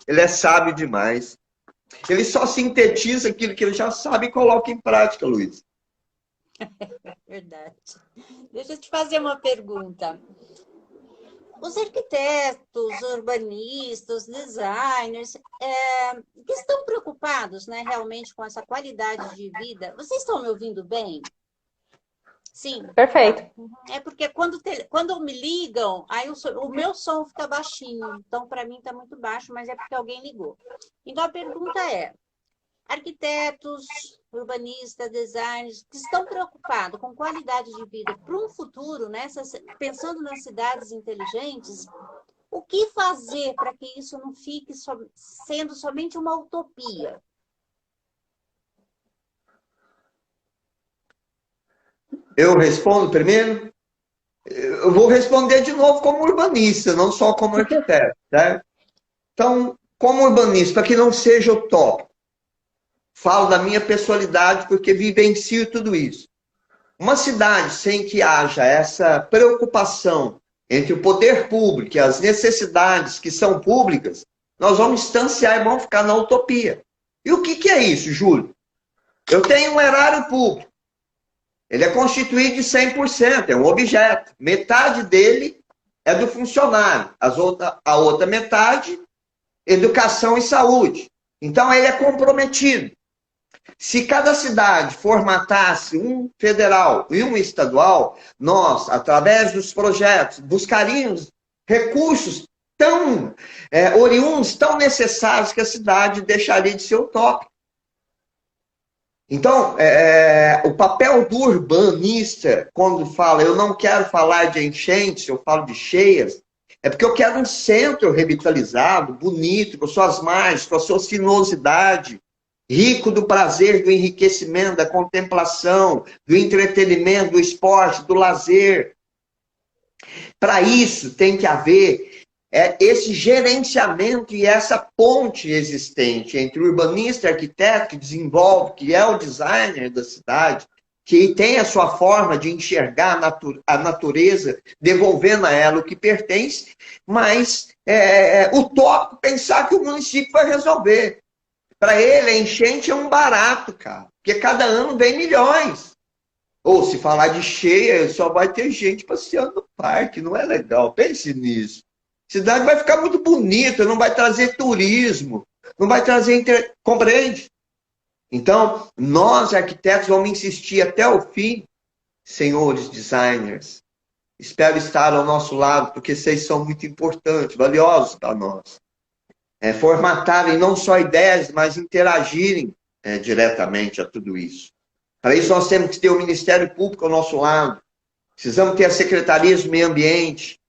Ele é sábio demais. Ele só sintetiza aquilo que ele já sabe e coloca em prática, Luiz. Verdade. Deixa eu te fazer uma pergunta. Os arquitetos, urbanistas, designers, que estão preocupados, né, realmente com essa qualidade de vida. Vocês estão me ouvindo bem? Sim. Perfeito. É porque quando me ligam, aí o meu som fica baixinho. Então, para mim, está muito baixo, mas é porque alguém ligou. Então, a pergunta é: arquitetos, urbanistas, designers, que estão preocupados com qualidade de vida para um futuro, né? Pensando nas cidades inteligentes, o que fazer para que isso não fique sendo somente uma utopia? Eu respondo primeiro? Eu vou responder de novo como urbanista, não só como arquiteto, certo? Então, como urbanista, para que não seja utópico, falo da minha pessoalidade porque vivencio tudo isso. Uma cidade sem que haja essa preocupação entre o poder público e as necessidades que são públicas, nós vamos distanciar e vamos ficar na utopia. E o que é isso, Júlio? Eu tenho um erário público. Ele é constituído de 100%, é um objeto. Metade dele é do funcionário, a outra metade, educação e saúde. Então, ele é comprometido. Se cada cidade formatasse um federal e um estadual, nós, através dos projetos, buscaríamos recursos tão oriundos, tão necessários que a cidade deixaria de ser utópica. Então, o papel do urbanista, quando fala, eu não quero falar de enchentes, eu falo de cheias, é porque eu quero um centro revitalizado, bonito, com suas margens, com a sua sinuosidade, rico do prazer, do enriquecimento, da contemplação, do entretenimento, do esporte, do lazer. Para isso tem que haver esse gerenciamento e essa ponte existente entre o urbanista e o arquiteto que desenvolve, que é o designer da cidade, que tem a sua forma de enxergar a natureza, devolvendo a ela o que pertence, mas utópico pensar que o município vai resolver. Para ele, a enchente é um barato, cara. Porque cada ano vem milhões. Ou se falar de cheia, só vai ter gente passeando no parque. Não é legal. Pense nisso. A cidade vai ficar muito bonita, não vai trazer turismo, não vai trazer... Compreende? Então, nós, arquitetos, vamos insistir até o fim, senhores designers. Espero estar ao nosso lado, porque vocês são muito importantes, valiosos para nós. Formatarem não só ideias, mas interagirem diretamente a tudo isso. Para isso, nós temos que ter o Ministério Público ao nosso lado. Precisamos ter a Secretaria do Meio Ambiente,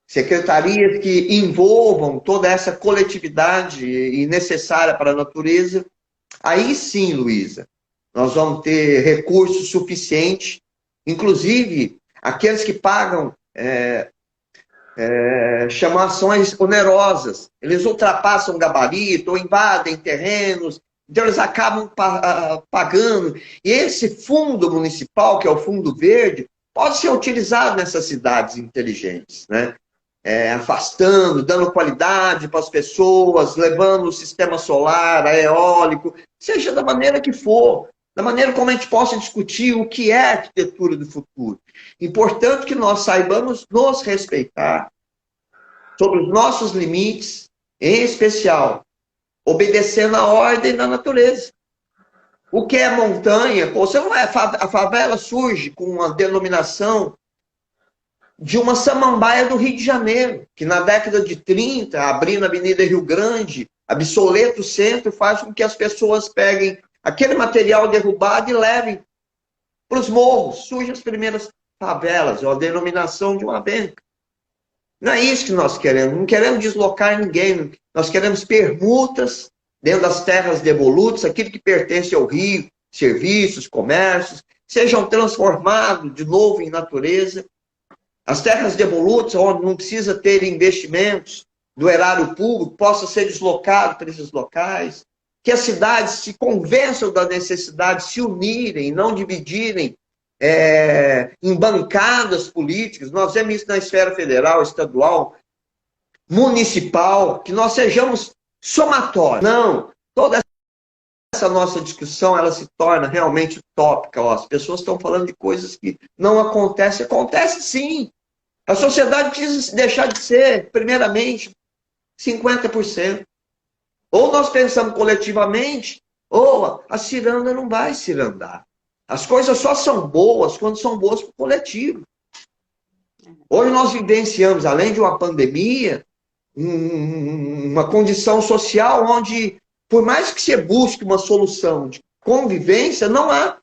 secretarias que envolvam toda essa coletividade e necessária para a natureza. Aí sim, Luísa, nós vamos ter recursos suficientes, inclusive aqueles que pagam chamações onerosas. Eles ultrapassam o gabarito ou invadem terrenos, então eles acabam pagando. E esse fundo municipal, que é o Fundo Verde, pode ser utilizado nessas cidades inteligentes, né? Afastando, dando qualidade para as pessoas, levando o sistema solar, eólico, seja da maneira que for, da maneira como a gente possa discutir o que é a arquitetura do futuro. Importante que nós saibamos nos respeitar sobre os nossos limites, em especial, obedecendo a ordem da natureza. O que é montanha? Você não a favela surge com uma denominação de uma samambaia do Rio de Janeiro, que na década de 30, abrindo a Avenida Rio Grande, obsoleto o centro, faz com que as pessoas peguem aquele material derrubado e levem para os morros. Surgem as primeiras favelas, ou a denominação de uma benca. Não é isso que nós queremos. Não queremos deslocar ninguém. Nós queremos permutas dentro das terras devolutas, aquilo que pertence ao rio, serviços, comércios, sejam transformados de novo em natureza. As terras devolutas, onde não precisa ter investimentos do erário público, possa ser deslocado para esses locais. Que as cidades se convençam da necessidade de se unirem, não dividirem em bancadas políticas. Nós vemos isso na esfera federal, estadual, municipal, que nós sejamos somatória. Não, toda essa nossa discussão, ela se torna realmente utópica. Ó. As pessoas estão falando de coisas que não acontecem. Acontece sim. A sociedade precisa deixar de ser, primeiramente, 50%. Ou nós pensamos coletivamente, ou a ciranda não vai cirandar. As coisas só são boas quando são boas para o coletivo. Hoje nós vivenciamos, além de uma pandemia, uma condição social onde, por mais que você busque uma solução de convivência, não há.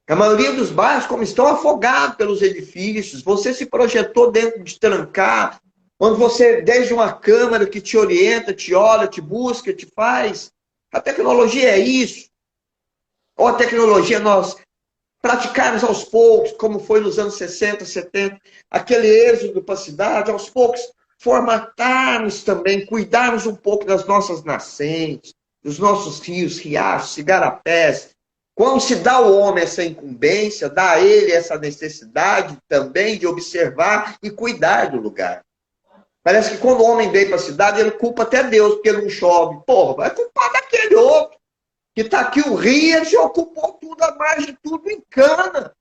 A maioria dos bairros, como estão afogados pelos edifícios, você se projetou dentro de trancar, onde você, desde uma câmera que te orienta, te olha, te busca, te faz. A tecnologia é isso. Ou a tecnologia nós praticarmos aos poucos, como foi nos anos 60, 70, aquele êxodo para a cidade, aos poucos formatarmos também, cuidarmos um pouco das nossas nascentes, dos nossos rios, riachos, igarapés. Quando se dá ao homem essa incumbência, dá a ele essa necessidade também de observar e cuidar do lugar. Parece que quando o homem veio para a cidade, ele culpa até Deus, porque não chove. Porra, vai culpar daquele outro, que está aqui o rio, ele já ocupou tudo, a margem de tudo encana.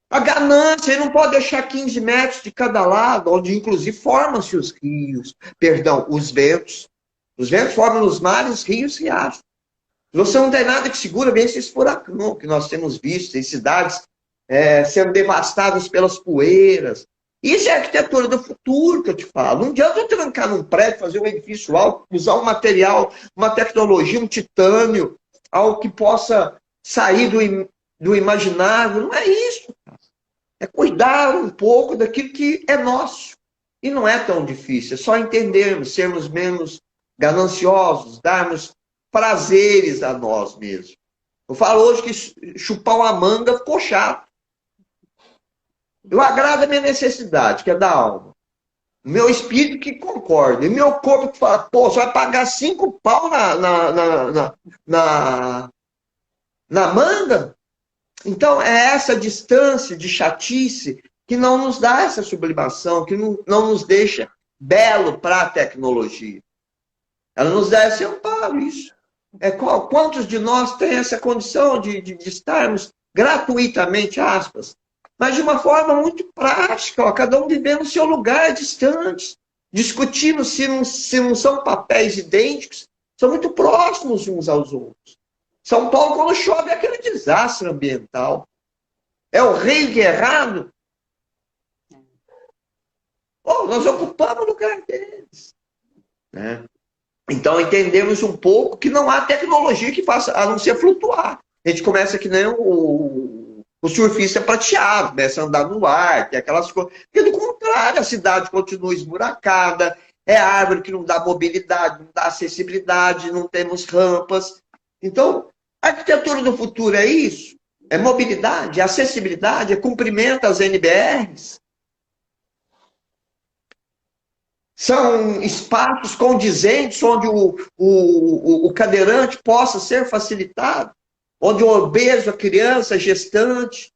A ganância, ele não pode deixar 15 metros de cada lado, onde inclusive formam-se os rios, perdão, os ventos. Os ventos formam nos mares, rios e riachos. Você não tem nada que segura bem esses furacões que nós temos visto em cidades sendo devastadas pelas poeiras. Isso é a arquitetura do futuro que eu te falo. Não adianta eu trancar num prédio, fazer um edifício alto, usar um material, uma tecnologia, um titânio, algo que possa sair do imaginável. Não é isso. É cuidar um pouco daquilo que é nosso. E não é tão difícil. É só entendermos, sermos menos gananciosos, darmos prazeres a nós mesmos. Eu falo hoje que chupar uma manga ficou chato. Eu agrado a minha necessidade, que é da alma. O meu espírito que concorda. E meu corpo que fala, pô, você vai pagar 5 pau na manga? Então, é essa distância de chatice que não nos dá essa sublimação, que não nos deixa belo para a tecnologia. Ela nos dá esse amparo, isso. Quantos de nós têm essa condição de estarmos gratuitamente, aspas, mas de uma forma muito prática, ó, cada um vivendo no seu lugar, distante, discutindo se não são papéis idênticos, são muito próximos uns aos outros. São Paulo, quando chove, é aquele desastre ambiental. É o rei guerrado. Oh, nós ocupamos o lugar deles. Né? Então, entendemos um pouco que não há tecnologia que faça, a não ser flutuar. A gente começa que nem o surfista prateado, começa a andar no ar, tem aquelas coisas. Porque, do contrário, a cidade continua esburacada, é árvore que não dá mobilidade, não dá acessibilidade, não temos rampas. Então, a arquitetura do futuro é isso. É mobilidade, é acessibilidade, é cumprimento às NBRs. São espaços condizentes onde o cadeirante possa ser facilitado, onde o obeso, a criança, a gestante.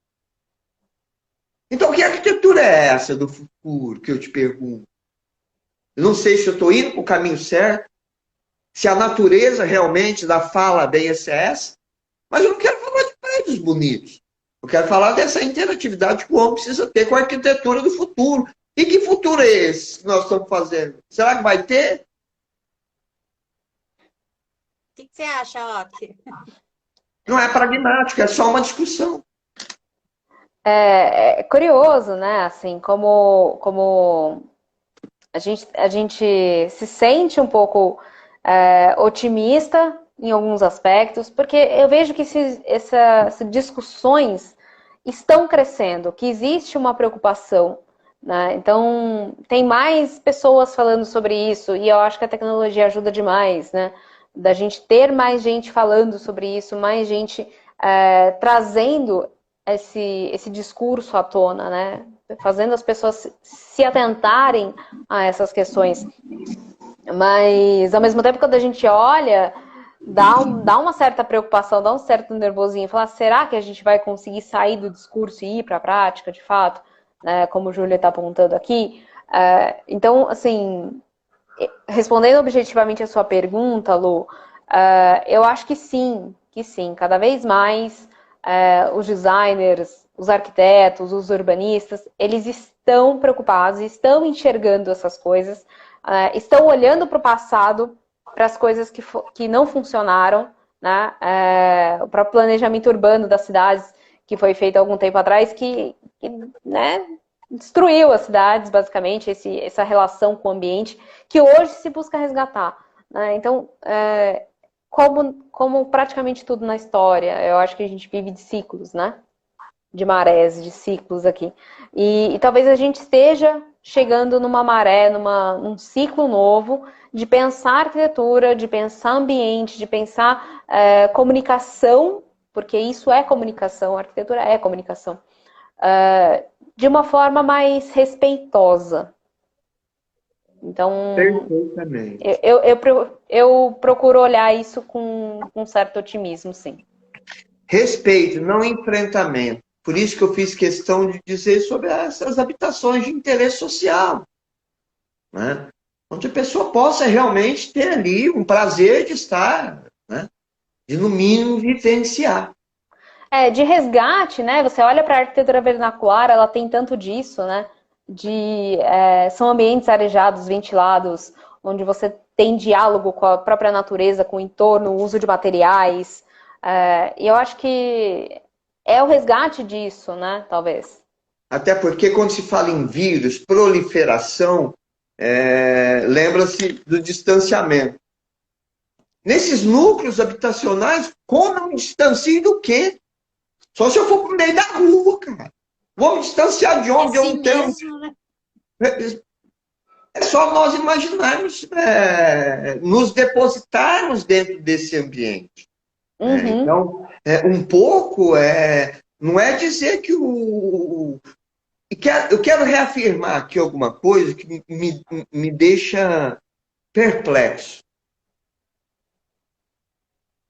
Então, que arquitetura é essa do futuro que eu te pergunto? Eu não sei se eu estou indo para o caminho certo, se a natureza realmente da fala bem é essa, mas eu não quero falar de prédios bonitos. Eu quero falar dessa interatividade que o homem precisa ter com a arquitetura do futuro. E que futuro é esse que nós estamos fazendo? Será que vai ter? O que você acha, Oki? Não é pragmático, é só uma discussão. É curioso, né? Assim, como a gente se sente um pouco otimista em alguns aspectos, porque eu vejo que essas discussões estão crescendo, que existe uma preocupação, né? Então, tem mais pessoas falando sobre isso, e eu acho que a tecnologia ajuda demais, né? Da gente ter mais gente falando sobre isso, mais gente trazendo esse discurso à tona, né? Fazendo as pessoas se atentarem a essas questões. Mas, ao mesmo tempo, quando a gente olha, dá uma certa preocupação, dá um certo nervosinho. Falar, será que a gente vai conseguir sair do discurso e ir para a prática, de fato? Né? Como o Júlio está apontando aqui. Então, assim, respondendo objetivamente a sua pergunta, Lu, eu acho que sim, cada vez mais os designers, os arquitetos, os urbanistas, eles estão preocupados, estão enxergando essas coisas, estão olhando para o passado, para as coisas que não funcionaram, né? O próprio planejamento urbano das cidades, que foi feito há algum tempo atrás, né, destruiu as cidades, basicamente, essa relação com o ambiente, que hoje se busca resgatar, né? Então, como praticamente tudo na história, eu acho que a gente vive de ciclos, né? De marés, de ciclos aqui. E talvez a gente esteja chegando numa maré, num ciclo novo de pensar arquitetura, de pensar ambiente, de pensar comunicação, porque isso é comunicação, a arquitetura é comunicação, de uma forma mais respeitosa. Então, Perfeitamente. eu procuro olhar isso com um certo otimismo, sim. Respeito, não enfrentamento. Por isso que eu fiz questão de dizer sobre essas habitações de interesse social, né? Onde a pessoa possa realmente ter ali um prazer de estar, né? De, no mínimo, vivenciar. De resgate, né? Você olha para a arquitetura vernacular, ela tem tanto disso, né? São ambientes arejados, ventilados, onde você tem diálogo com a própria natureza, com o entorno, o uso de materiais. E eu acho que é o resgate disso, né? Talvez. Até porque quando se fala em vírus, proliferação, lembra-se do distanciamento. Nesses núcleos habitacionais, como eu me distancio do quê? Só se eu for para o meio da rua, cara. Vou me distanciar de onde eu não tenho. Mesmo, né? É só nós imaginarmos, nos depositarmos dentro desse ambiente. Uhum. Então, um pouco, não é dizer que eu quero reafirmar aqui alguma coisa que me deixa perplexo.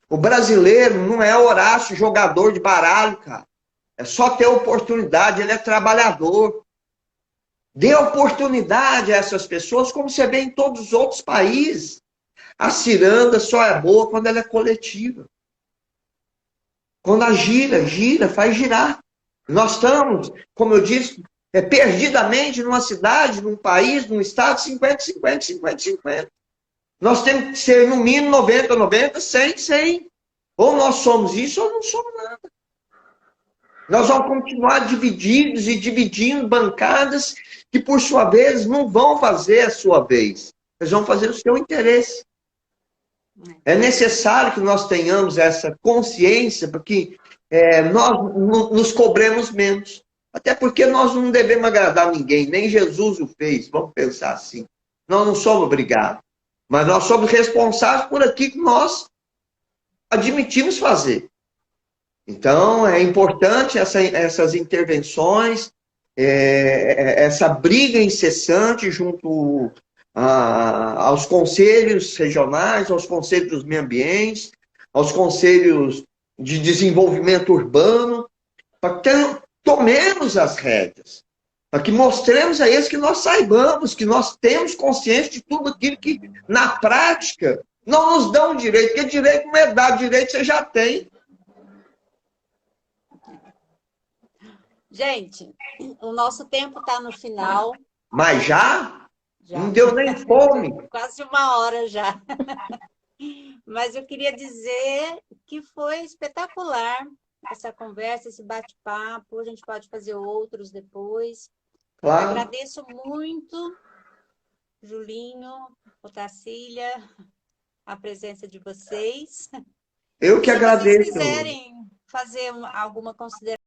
O brasileiro não é Horácio, jogador de baralho, cara. É só ter oportunidade, ele é trabalhador. Dê oportunidade a essas pessoas, como você vê em todos os outros países. A ciranda só é boa quando ela é coletiva. Quando ela gira, faz girar. Nós estamos, como eu disse, perdidamente numa cidade, num país, num estado, 50, 50, 50, 50. Nós temos que ser, no mínimo, 90, 90, 100, 100. Ou nós somos isso ou não somos nada. Nós vamos continuar divididos e dividindo bancadas que, por sua vez, não vão fazer a sua vez. Eles vão fazer o seu interesse. É necessário que nós tenhamos essa consciência para que nós nos cobremos menos. Até porque nós não devemos agradar ninguém, nem Jesus o fez, vamos pensar assim. Nós não somos obrigados, mas nós somos responsáveis por aquilo que nós admitimos fazer. Então, é importante essas intervenções, essa briga incessante junto aos conselhos regionais, aos conselhos dos meio ambientes, aos conselhos de desenvolvimento urbano, para que tomemos as rédeas, para que mostremos a eles que nós saibamos, que nós temos consciência de tudo aquilo que, na prática, não nos dão direito, porque direito não é dado, direito você já tem. Gente, o nosso tempo está no final. Mas já? Já. Não deu nem fome. Quase 1 hora já. Mas eu queria dizer que foi espetacular essa conversa, esse bate-papo. A gente pode fazer outros depois. Claro. Agradeço muito, Julinho, Otacília, a presença de vocês. Eu que agradeço. Se vocês quiserem fazer alguma consideração